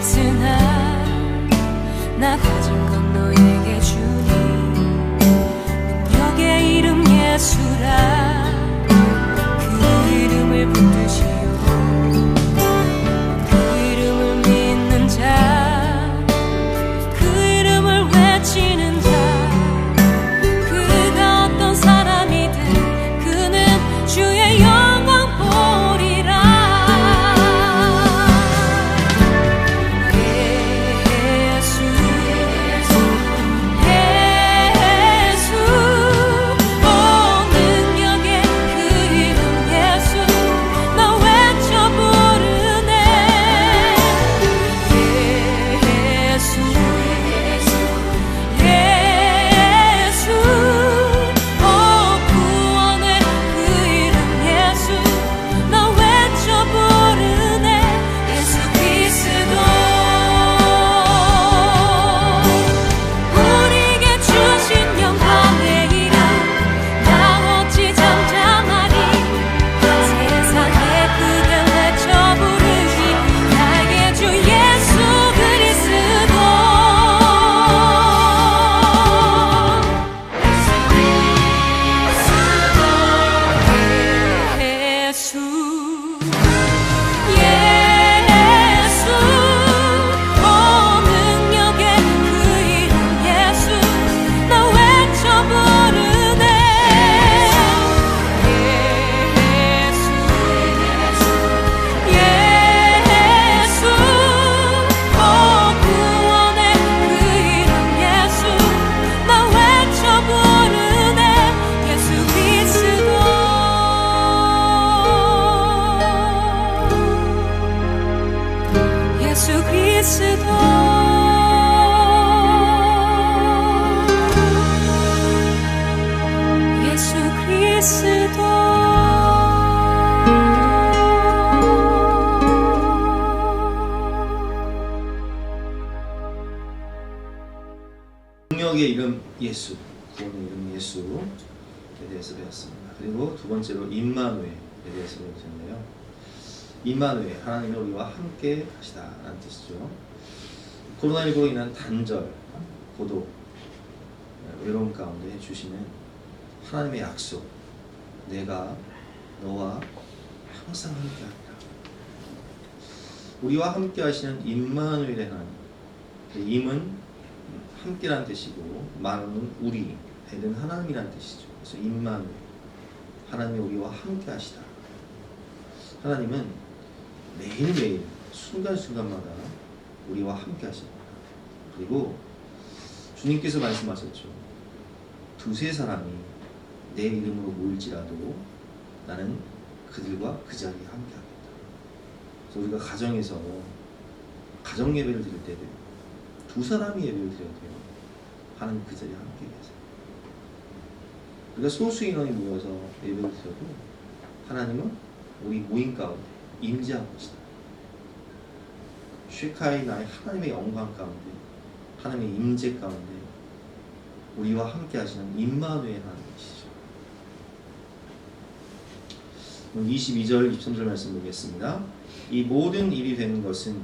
있으나 나 가진 건 너에게 주니 능력의 이름 예수라 그 이름을 붙드시오 그 이름을 믿는 자 그 이름을 외치는 자 그가 어떤 사람이든 그는 주의 영광 보리라 예수 예수 오 능력의 그 이름 예수 나 외쳐 부르네 예수 예수 오 구원의 그 이름 예수 나 외쳐 부르네 예수 그리스도 우리에게 주신 영광의 이름 나 어찌 잠잠하리 세상에 그대 외쳐 부르시 나의 주 예수 그리스도 예수 예수 오 능력의 그 이름 예수 나 외쳐 부르네 예수 예수 오 구원의 그 이름 예수 나 외쳐 부르네 예수 그리스도 예수 그리스도 예수 그리스도 능력의 이름 예수, 구원의 이름 예수에 대해서 배웠습니다. 그리고 두 번째로 임마누엘에 대해서 배웠는데요. 임마누엘, 하나님이 우리와 함께 하시다라는 뜻이죠. 코로나19로 인한 단절, 고독, 외로움 가운데 주시는 하나님의 약속, 내가 너와 항상 함께하리라. 우리와 함께 하시는 임마누엘의 하나님, 임은 함께라는 뜻이고 만은 우리, 벨은 하나님이라는 뜻이죠. 그래서 임마누엘, 하나님이 우리와 함께 하시다. 하나님은 매일매일 순간순간마다 우리와 함께 하십니다. 그리고 주님께서 말씀하셨죠. 두세 사람이 내 이름으로 모일지라도 나는 그들과 그 자리에 함께 하겠다. 그래서 우리가 가정에서 가정 예배를 드릴 때도 두 사람이 예배를 드려도 돼요. 하나님 그 자리에 함께 계세요. 우리가 소수 인원이 모여서 예배를 드려도 하나님은 우리 모임 가운데 임재하고 계시다. 쉐카이나의 하나님의 영광 가운데, 하나님의 임재 가운데 우리와 함께 하시는 임마누엘 하나님이시죠. 22절, 23절 말씀 보겠습니다. 이 모든 일이 되는 것은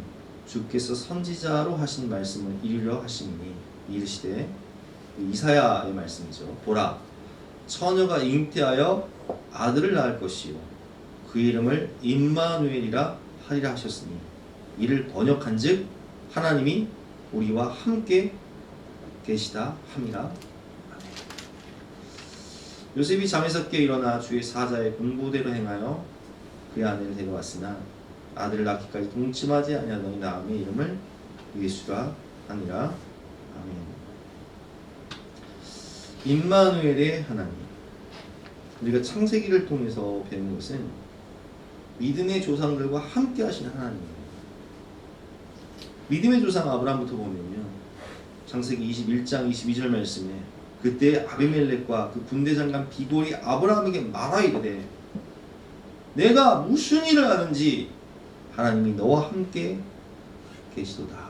주께서 선지자로 하신 말씀을 이루려 하시니 이르시되, 이사야의 말씀이죠. 보라, 처녀가 잉태하여 아들을 낳을 것이요 그 이름을 임마누엘이라 하리라 하셨으니 이를 번역한즉 하나님이 우리와 함께 계시다 함이라. 아멘. 요셉이 잠에서 깨 일어나 주의 사자의 공부대로 행하여 그의 아내를 데려왔으나 아들을 낳기까지 동침하지 아니하더니 나음의 이름을 예수라 하니라. 아멘. 임마누엘의 하나님, 우리가 창세기를 통해서 배운 것은 믿음의 조상들과 함께 하시는 하나님이에요. 믿음의 조상 아브라함부터 보면요, 창세기 21장 22절 말씀에 그때 아비멜렉과 그 군대 장관 비돌이 아브라함에게 말하 이르되 내가 무슨 일을 하는지 하나님이 너와 함께 계시도다.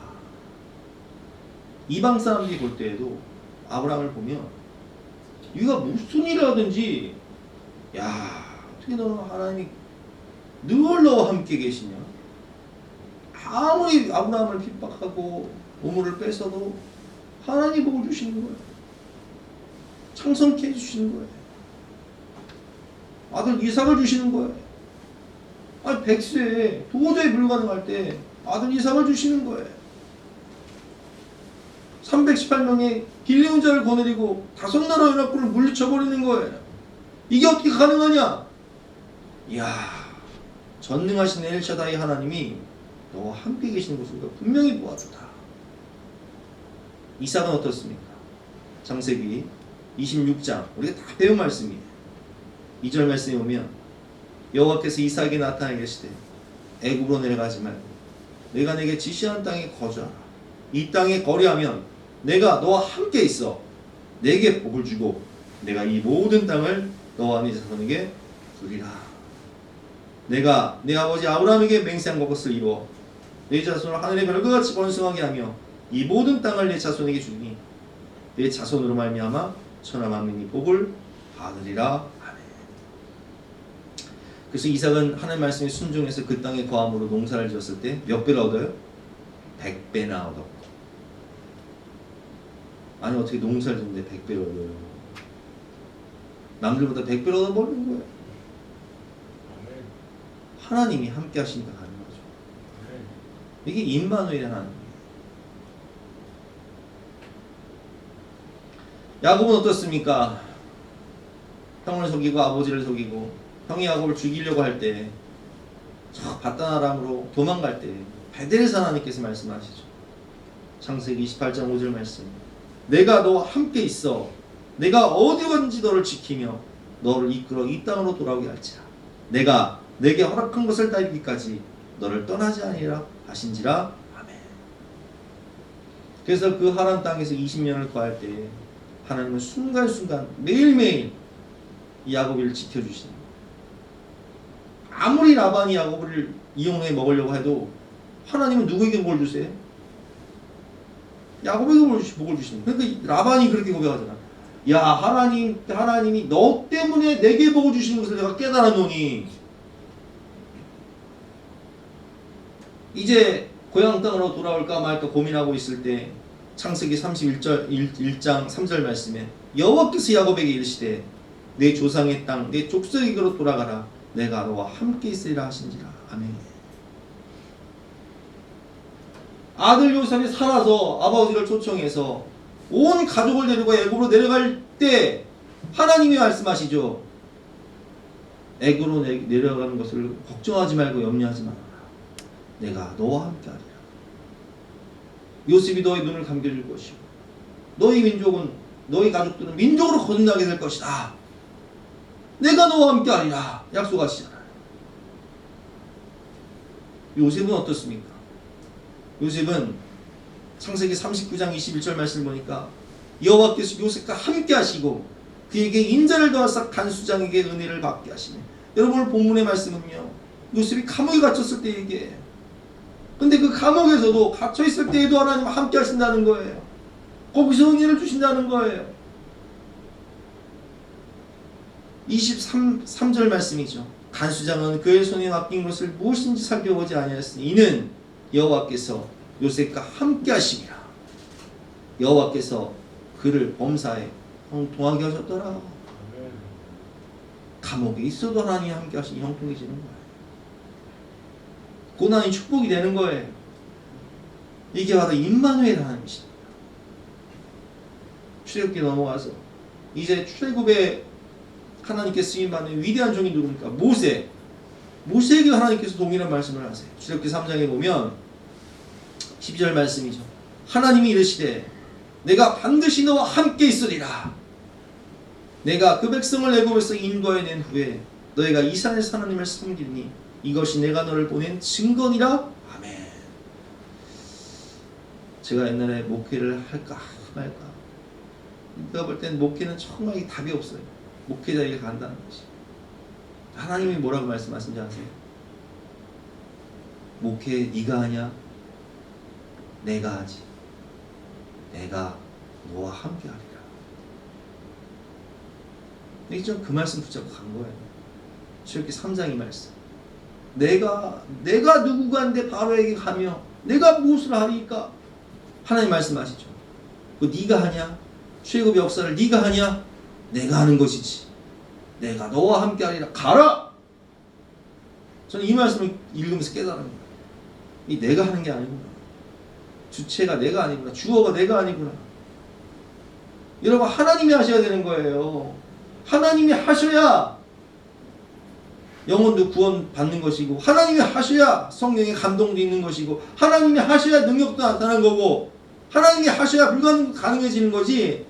이방 사람들이 볼 때에도 아브라함을 보면 네가 무슨 일을 하든지, 야, 어떻게 너는 하나님이 늘 너와 함께 계시냐? 아무리 아브라함을 핍박하고 보물을 뺏어도 하나님이 복을 주시는 거예요. 창성케 해주시는 거예요. 아들 이삭을 주시는 거예요. 아니 100세에 도저히 불가능할 때 아들 이삭을 주시는 거예요. 318명의 길리온 자를 거느리고 5나라 연합군을 물리쳐버리는 거예요. 이게 어떻게 가능하냐? 이야, 전능하신 엘샤다이 하나님이 너와 함께 계시는 것을 우리가 분명히 보아주다. 이삭은 어떻습니까? 창세기 26장 우리가 다 배운 말씀이에요. 2절 말씀에 보면 여호와께서 이삭에게 나타나 계시되 애굽으로 내려가지 말고 내가 내게 지시한 땅에 거주하라. 이 땅에 거류하면 내가 너와 함께 있어 내게 복을 주고 내가 이 모든 땅을 너와 네 자손에게 주리라. 내가 내 아버지 아브라함에게 맹세한 것을 이루어 내 자손을 하늘의 별과 같이 번성하게 하며 이 모든 땅을 내 자손에게 주니 내 자손으로 말미암아 천하 만민이 복을 받으리라. 아멘. 그래서 이삭은 하나님 말씀에 순종해서 그 땅에 거함으로 농사를 지었을 때 몇 배를 얻어요? 100배나 얻었고. 아니 어떻게 농사를 짓는데 100배를 얻어요? 남들보다 100배를 얻어버리는 거예요. 하나님이 함께 하시니까 가능하죠. 이게 임마누엘 하나님. 야곱은 어떻습니까? 형을 속이고 아버지를 속이고 형이 야곱을 죽이려고 할 때 바단 아람으로 도망갈 때 베델에서 하나님께서 말씀하시죠. 창세기 28장 5절 말씀. 내가 너와 함께 있어 내가 어디 갔는지 너를 지키며 너를 이끌어 이 땅으로 돌아오게 할지라. 내가 내게 허락한 것을 다 이루기까지 너를 떠나지 아니라 하신지라. 아멘. 그래서 그 하란 땅에서 20년을 거할 때 하나님은 순간순간 매일매일 이 야곱을 지켜주시는 거예요. 아무리 라반이 야곱을 이용해 먹으려고 해도 하나님은 누구에게 복을 주세요? 야곱에게 복을 주시는 거예요. 그러니까 라반이 그렇게 고백하잖아. 야 하나님이 너 때문에 내게 복을 주시는 것을 내가 깨달았노니 이제 고향 땅으로 돌아올까 말까 고민하고 있을 때 창세기 1장 3절 말씀에 여호와께서 야곱에게 이르시되 내 조상의 땅 내 족속에게로 돌아가라. 내가 너와 함께 있으리라 하신지라. 아멘. 아들 요셉이 살아서 아버지를 초청해서 온 가족을 데리고 애굽으로 내려갈 때 하나님이 말씀하시죠. 애굽으로 내려가는 것을 걱정하지 말고 염려하지 말아라. 내가 너와 함께하리라. 요셉이 너의 눈을 감겨줄 것이고 너희 민족은 너희 가족들은 민족으로 거듭나게 될 것이다. 내가 너와 함께하리라 약속하시잖아요. 요셉은 어떻습니까? 요셉은 창세기 39장 21절 말씀을 보니까 여호와께서 요셉과 함께 하시고 그에게 인자를 더하사 간수장에게 은혜를 받게 하시네. 여러분 오늘 본문의 말씀은요 요셉이 감옥에 갇혔을 때 얘기해요. 근데 그 감옥에서도 갇혀있을 때에도 하나님 함께 하신다는 거예요. 거기서 은혜를 주신다는 거예요. 23절 말씀이죠. 간수장은 그의 손에 맡긴 것을 무엇인지 살펴보지 아니하였으니 이는 여호와께서 요셉과 함께 하심이라. 여호와께서 그를 범사에 형통하게 하셨더라. 감옥에 있어도 하나님이 함께 하시니 형통해지는 거예요. 고난이 축복이 되는 거예요. 이게 바로 임마누엘 하나님이십니다. 출애굽기 넘어가서 이제 출애굽에 하나님께 쓰임받는 위대한 종이 누굽니까? 모세에게 하나님께서 동일한 말씀을 하세요. 출애굽기 3장에 보면 12절 말씀이죠. 하나님이 이르시되 내가 반드시 너와 함께 있으리라. 내가 그 백성을 애굽에서 인도해낸 후에 너희가 이 산에서 하나님을 섬기니 이것이 내가 너를 보낸 증거니라. 아멘. 제가 옛날에 목회를 할까 말까 내가 볼 땐 목회는 정말 답이 없어요. 목회자에게 간다는 것이. 하나님이 뭐라고 말씀하신지 아세요? 목회 네가 하냐? 내가 하지. 내가 너와 함께 하리라. 이게 좀 그 말씀 붙잡고 간 거예요. 출애굽기 3장의 말씀. 내가 누구간데 바로에게 가며 내가 무엇을 하리까? 하나님 말씀하시죠. 그 네가 하냐? 출애굽의 역사를 네가 하냐? 내가 하는 것이지. 내가 너와 함께 하리라. 가라! 저는 이 말씀을 읽으면서 깨달습니다. 이 내가 하는 게 아니구나. 주체가 내가 아니구나. 주어가 내가 아니구나. 여러분, 하나님이 하셔야 되는 거예요. 하나님이 하셔야 영혼도 구원받는 것이고, 하나님이 하셔야 성령의 감동도 있는 것이고, 하나님이 하셔야 능력도 나타나는 거고, 하나님이 하셔야 불가능 가능해지는 거지.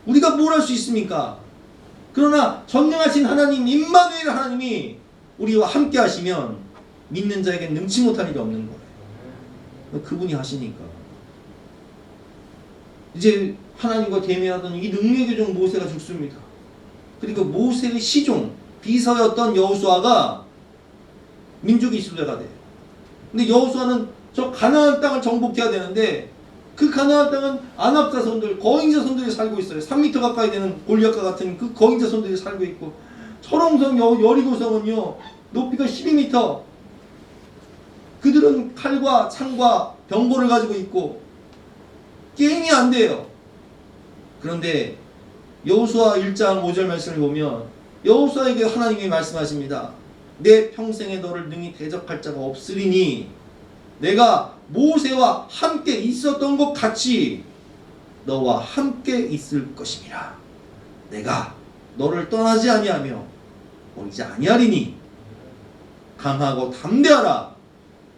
우리가 뭘 할 수 있습니까? 그러나 전능하신 하나님, 임마누엘 하나님이 우리와 함께 하시면 믿는 자에게 능치 못할 일이 없는 거예요. 그분이 하시니까. 이제 하나님과 대면하던 이 능력의 종 모세가 죽습니다. 그리고 모세의 시종, 비서였던 여호수아가 민족이 이스라엘가 돼요. 근데 여호수아는 저 가나안 땅을 정복해야 되는데, 그 가나안 땅은 아낙 자손들, 거인 자손들이 살고 있어요. 3m 가까이 되는 골리앗과 같은 그 거인 자손들이 살고 있고, 철옹성 여리고성은요 높이가 12m. 그들은 칼과 창과 병거를 가지고 있고 게임이 안 돼요. 그런데 여호수아 1장 5절 말씀을 보면 여호수아에게 하나님이 말씀하십니다. 내 평생에 너를 능히 대적할 자가 없으리니 내가 모세와 함께 있었던 것 같이 너와 함께 있을 것임이라. 내가 너를 떠나지 아니하며 버리지 아니하리니 강하고 담대하라.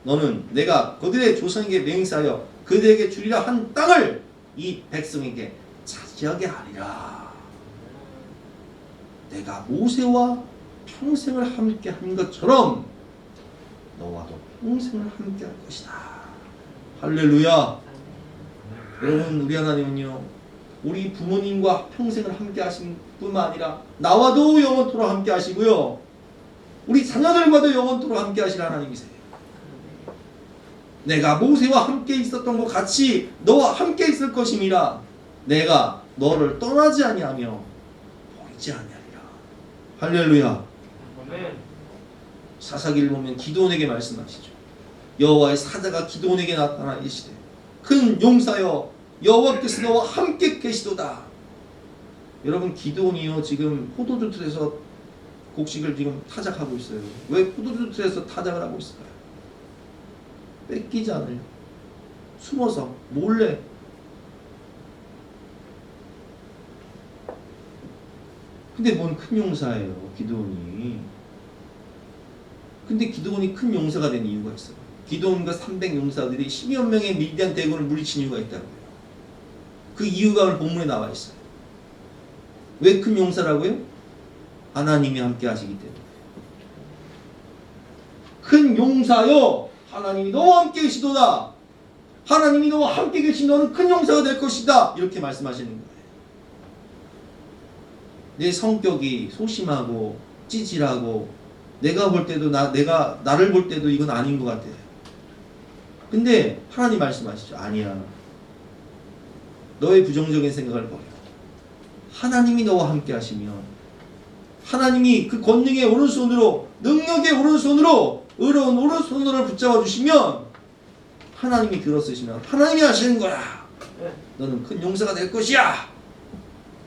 너는 내가 그들의 조상에게 맹세하여 그들에게 주리라 한 땅을 이 백성에게 차지하게 하리라. 내가 모세와 평생을 함께 한 것처럼 너와도 평생을 함께 할 것이다. 할렐루야. 여러분, 우리 하나님은요 우리 부모님과 평생을 함께 하신 뿐만 아니라 나와도 영원토록 함께 하시고요, 우리 자녀들과도 영원토록 함께 하실 하나님이세요. 내가 모세와 함께 있었던 것 같이 너와 함께 있을 것임이라. 내가 너를 떠나지 아니하며 버리지 아니하리라. 할렐루야. 사사기를 보면 기드온에게 말씀하시죠. 여호와의 사자가 기드온에게 나타나 이르시되 큰 용사여 여호와께서 너와 함께 계시도다. 여러분, 기드온이요 지금 포도주 틀에서 곡식을 지금 타작하고 있어요. 왜 포도주 틀에서 타작을 하고 있을까요? 뺏기지 않으려, 숨어서 몰래. 근데 뭔 큰 용사예요 기드온이. 근데 기드온이 큰 용사가 된 이유가 있어요. 기드온과 300 용사들이 10여 명의 미디안 대군을 물리친 이유가 있다고요. 그 이유가 오늘 본문에 나와 있어요. 왜 큰 용사라고요? 하나님이 함께 하시기 때문에. 큰 용사여 하나님이 너와 함께 계시도다. 하나님이 너와 함께 계신 너는 큰 용사가 될 것이다. 이렇게 말씀하시는 거예요. 내 성격이 소심하고 찌질하고 내가 볼 때도 나를 볼 때도 이건 아닌 것 같아요. 근데 하나님 말씀하시죠. 아니야. 너의 부정적인 생각을 버려. 하나님이 너와 함께 하시면, 하나님이 그 권능의 오른손으로, 능력의 오른손으로, 의로운 오른손으로 붙잡아 주시면 하나님이 들어쓰시면 하나님이 하시는 거야. 너는 큰 용사가 될 것이야.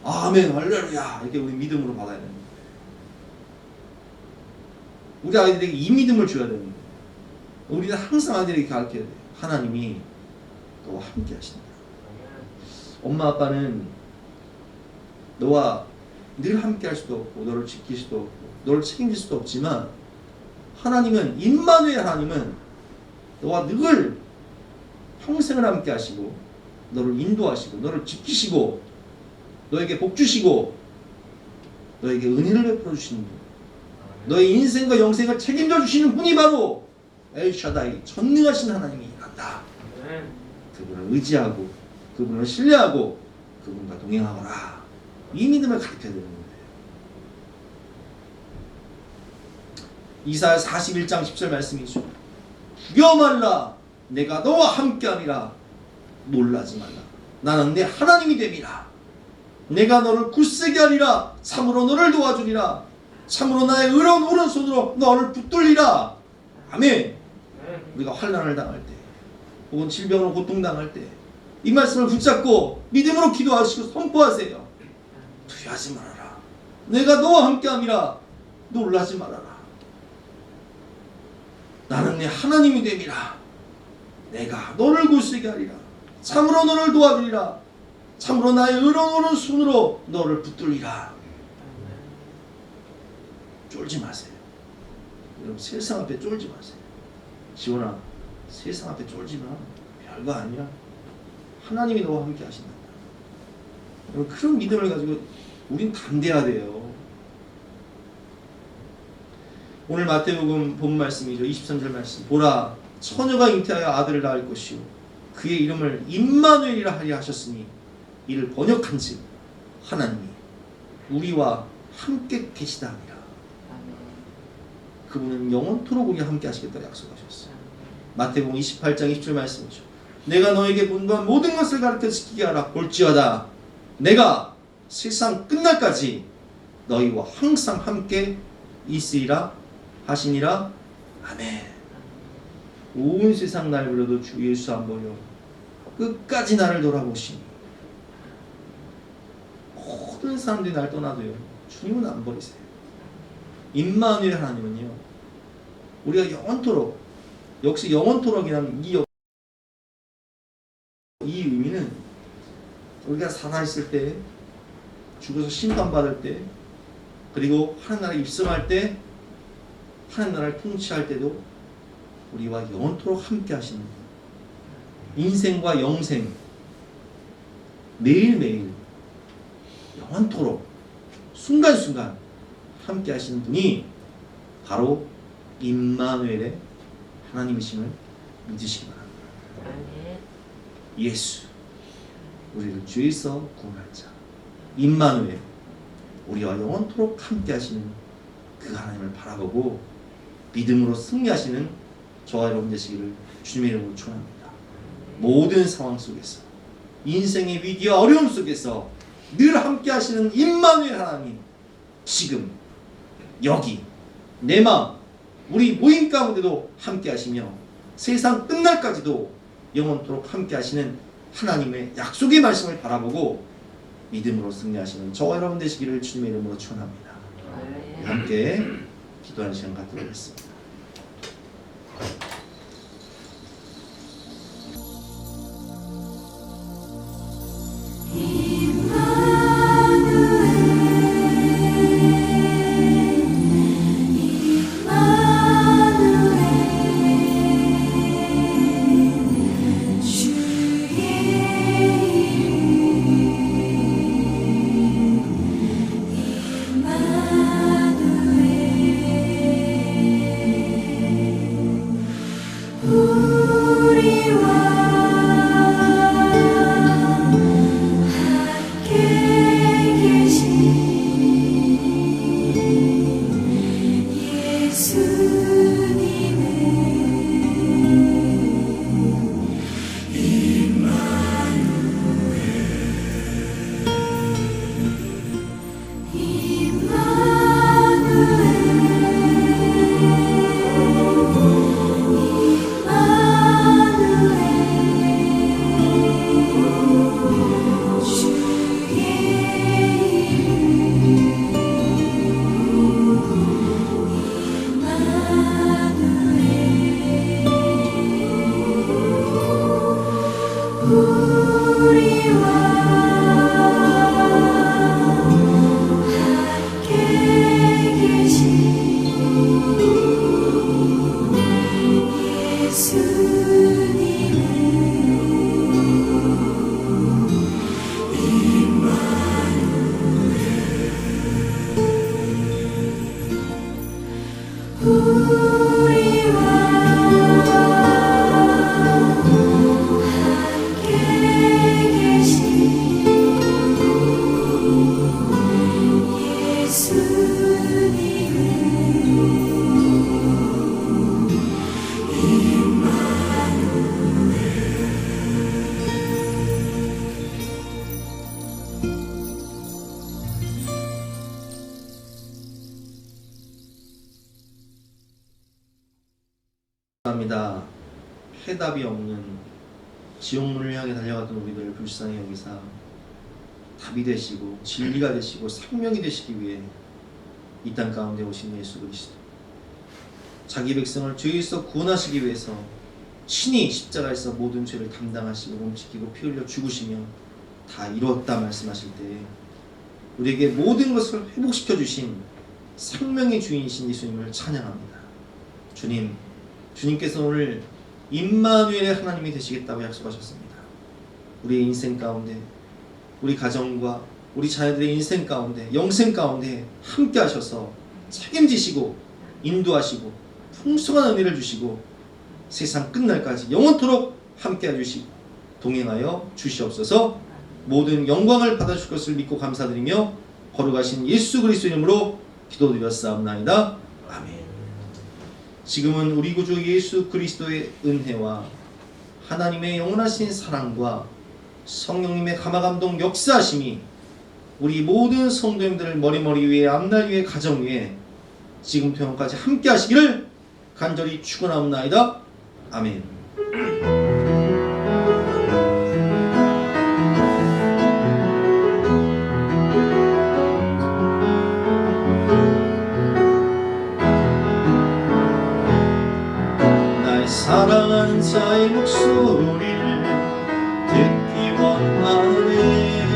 아멘, 할렐루야. 이렇게 우리 믿음으로 받아야 됩니다. 우리 아이들에게 이 믿음을 줘야 됩니다. 우리는 항상 아이들에게 가르쳐야 돼요. 하나님이 너와 함께 하신다. 엄마 아빠는 너와 늘 함께 할 수도 없고 너를 지킬 수도 없고 너를 책임질 수도 없지만, 하나님은, 임마누엘 하나님은 너와 늘 평생을 함께 하시고 너를 인도하시고 너를 지키시고 너에게 복 주시고 너에게 은혜를 베풀어 주시는 분, 너의 인생과 영생을 책임져 주시는 분이 바로 엘샤다이, 전능하신 하나님이란다. 그분을 의지하고 그분을 신뢰하고 그분과 동행하거라. 이 믿음을 가르쳐야 되는 거예요. 이사야 41장 10절 말씀이죠. 두려워 말라. 내가 너와 함께하리라. 놀라지 말라. 나는 내 하나님이 됨이라. 내가 너를 굳세게 하리라. 참으로 너를 도와주리라. 참으로 나의 의로운 오른손으로 너를 붙들리라. 아멘. 우리가 환난을 당할 때 혹은 질병으로 고통당할 때 이 말씀을 붙잡고 믿음으로 기도하시고 선포하세요. 두려워하지 말아라. 내가 너와 함께함이라. 놀라지 말아라. 나는 네 하나님이 됨이라. 내가 너를 굳세게 하리라. 참으로 너를 도와주리라. 참으로 나의 의로운 오른손으로 너를 붙들리라. 쫄지 마세요. 여러분 세상 앞에 쫄지 마세요. 지원아, 세상 앞에 쫄지 마. 별거 아니야. 하나님이 너와 함께 하신다. 여러분 그런 믿음을 가지고 우린 담대해야 돼요. 오늘 마태복음 본 말씀이죠. 23절 말씀. 보라, 처녀가 잉태하여 아들을 낳을 것이요 그의 이름을 임마누엘이라 하리 하셨으니 이를 번역한즉 하나님이 우리와 함께 계시다 하니라. 그분은 영원토록 우리와 함께 하시겠다 약속하셨어요. 마태복음 28장 20절 말씀이죠. 내가 너에게 본건 모든 것을 가르쳐 지키게 하라. 볼지어다 내가 세상 끝날까지 너희와 항상 함께 있으리라 하시니라. 아멘. 온 세상 날 버려도 주 예수 안 버려. 끝까지 나를 돌아보시니. 모든 사람들이 날 떠나도요 주님은 안 버리세요. 임마누엘 하나님은요 우리가 영원토록, 역시 영원토록이라는 이 의미는 우리가 살아있을 때, 죽어서 심판받을 때, 그리고 하늘나라에 입성할 때, 하늘나라를 통치할 때도 우리와 영원토록 함께 하시는, 인생과 영생 매일매일 영원토록 순간순간 함께 하시는 분이 바로 임마누엘의 하나님이심을 믿으시기 바랍니다. 예수, 우리를 죄에서 구원할 자 임마누엘, 우리와 영원토록 함께 하시는 그 하나님을 바라보고 믿음으로 승리하시는 저와 여러분 되시기를 주님의 이름으로 축원합니다. 모든 상황 속에서, 인생의 위기와 어려움 속에서 늘 함께 하시는 임마누엘 하나님, 지금 여기 내 마음 우리 모임 가운데도 함께 하시며 세상 끝날까지도 영원토록 함께 하시는 하나님의 약속의 말씀을 바라보고 믿음으로 승리하시는 저와 여러분 되시기를 주님의 이름으로 축원합니다. 함께 기도하는 시간 갖도록 하겠습니다. 합니다. 해답이 없는 지옥문을 향해 달려가던 우리들을 불쌍히 여기사 답이 되시고 진리가 되시고 생명이 되시기 위해 이 땅 가운데 오신 예수 그리스도, 자기 백성을 죄에서 구원하시기 위해서 친히 십자가에서 모든 죄를 담당하시고 몸지키고 피 흘려 죽으시며 다 이루었다 말씀하실 때 우리에게 모든 것을 회복시켜 주신 생명의 주인이신 예수님을 찬양합니다. 주님께서 오늘 임마누엘의 하나님이 되시겠다고 약속하셨습니다. 우리의 인생 가운데, 우리 가정과 우리 자녀들의 인생 가운데, 영생 가운데 함께 하셔서 책임지시고 인도하시고 풍성한 은혜를 주시고 세상 끝날까지 영원토록 함께 해주시고 동행하여 주시옵소서. 모든 영광을 받아줄 것을 믿고 감사드리며 거룩하신 예수 그리스도 이름으로 기도드렸사옵나이다. 아멘. 지금은 우리 구주 예수 그리스도의 은혜와 하나님의 영원하신 사랑과 성령님의 감화감동 역사하심이 우리 모든 성도님들을 머리머리 위에, 앞날 위에, 가정 위에 지금부터 영원까지 함께 하시기를 간절히 축원하옵나이다. 아멘. 사랑하는 자의 목소리를 듣기 원하네.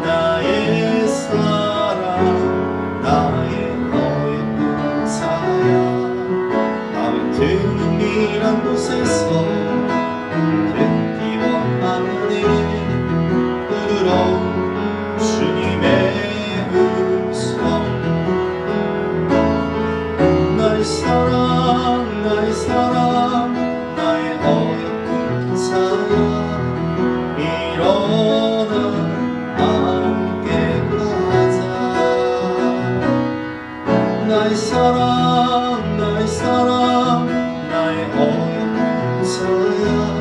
나의 사랑, 나의 어여쁜 자야, 나의 등이란 곳에서 듣기 원하네. 부드러운 주님의 음성, 나의 사랑, 나의 사랑, 나의 사랑, 나의 사랑, 나의 어여쁜 자야,